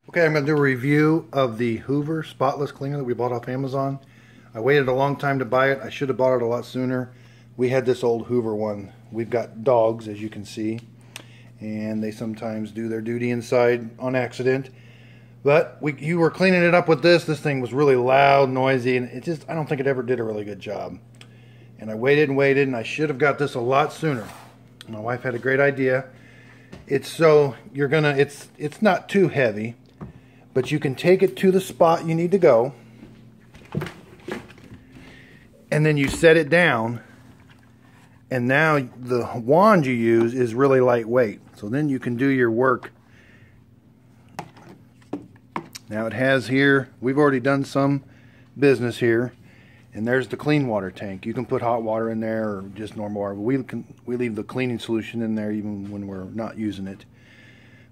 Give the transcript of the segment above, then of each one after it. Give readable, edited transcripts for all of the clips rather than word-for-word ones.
Okay, I'm going to do a review of the Hoover Spotless cleaner that we bought off Amazon. I waited a long time to buy it. I should have bought it a lot sooner. We had this old Hoover one. We've got dogs, as you can see, and they sometimes do their duty inside on accident. But you were cleaning it up with this. This thing was really loud, noisy, and I don't think it ever did a really good job. And I waited and waited, and I should have got this a lot sooner. My wife had a great idea. It's not too heavy, but you can take it to the spot you need to go, and then you set it down, and now the wand you use is really lightweight, so then you can do your work. Now it has here, we've already done some business here, and there's the clean water tank. You can put hot water in there or just normal water. We leave the cleaning solution in there even when we're not using it.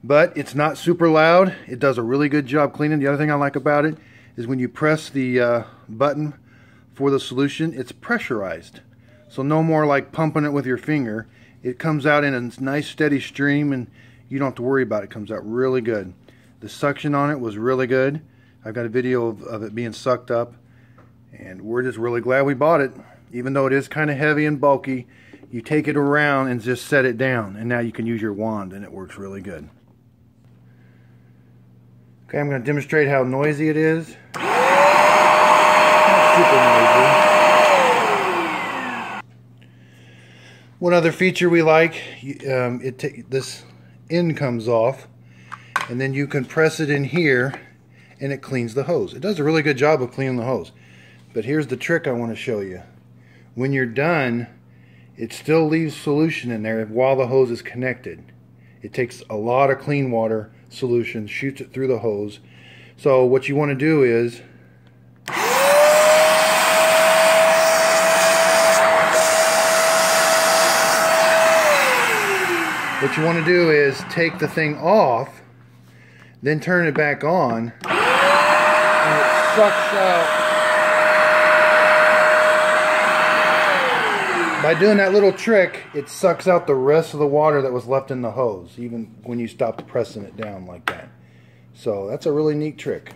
But it's not super loud. It does a really good job cleaning. The other thing I like about it is when you press the button for the solution, it's pressurized. So no more like pumping it with your finger. It comes out in a nice steady stream, and you don't have to worry about it. It comes out really good. The suction on it was really good. I've got a video of it being sucked up, and we're just really glad we bought it. Even though it is kind of heavy and bulky, you take it around and just set it down, and now you can use your wand, and it works really good. Okay, I'm going to demonstrate how noisy it is. Not super noisy. One other feature we like, this end comes off, and then you can press it in here, and it cleans the hose. It does a really good job of cleaning the hose. But here's the trick I want to show you. When you're done, it still leaves solution in there while the hose is connected. It takes a lot of clean water solution, shoots it through the hose. So what you want to do is take the thing off, then turn it back on, and it sucks out. By doing that little trick, it sucks out the rest of the water that was left in the hose, even when you stopped pressing it down like that. So that's a really neat trick.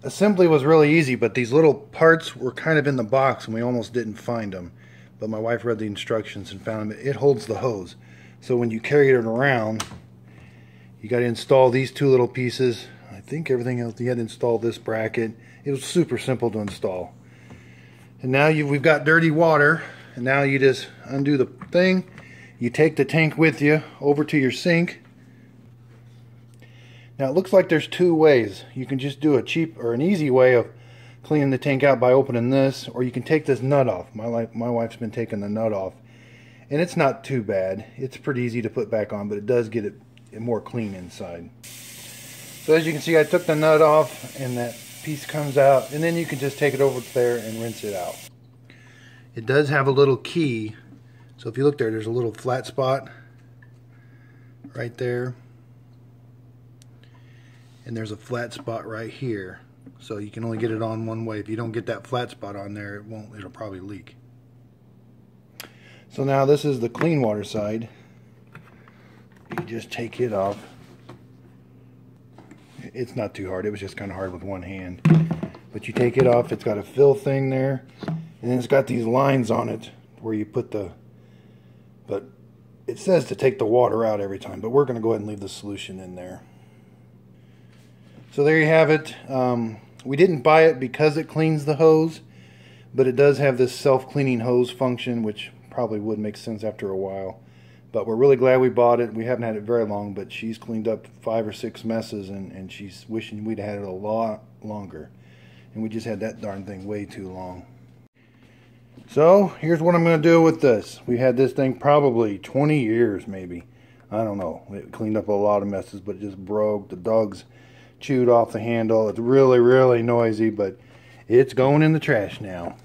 Assembly was really easy, but these little parts were kind of in the box and we almost didn't find them. But my wife read the instructions and found them. It holds the hose. So when you carry it around, you got to install these two little pieces. I think everything else, you had to install this bracket. It was super simple to install. And now we've got dirty water, and now you just undo the thing. You take the tank with you over to your sink. Now it looks like there's two ways. You can just do a cheap or an easy way of cleaning the tank out by opening this, or you can take this nut off. My wife's been taking the nut off, and it's not too bad. It's pretty easy to put back on, but it does get it more clean inside. So as you can see, I took the nut off, and that piece comes out, and then you can just take it over there and rinse it out. It does have a little key, so if you look there's a little flat spot right there, and there's a flat spot right here, so you can only get it on one way. If you don't get that flat spot on there, it'll probably leak. So now this is the clean water side. You just take it off. It's not too hard. It was just kind of hard with one hand. But you take it off. It's got a fill thing there. And then it's got these lines on it where you put the... But it says to take the water out every time. But we're going to go ahead and leave the solution in there. So there you have it. We didn't buy it because it cleans the hose. But it does have this self-cleaning hose function, which probably would make sense after a while. But we're really glad we bought it. We haven't had it very long, but she's cleaned up 5 or 6 messes, and she's wishing we'd had it a lot longer. And we just had that darn thing way too long. So, here's what I'm going to do with this. We had this thing probably 20 years, maybe. I don't know. It cleaned up a lot of messes, but it just broke. The dogs chewed off the handle. It's really, really noisy, but it's going in the trash now.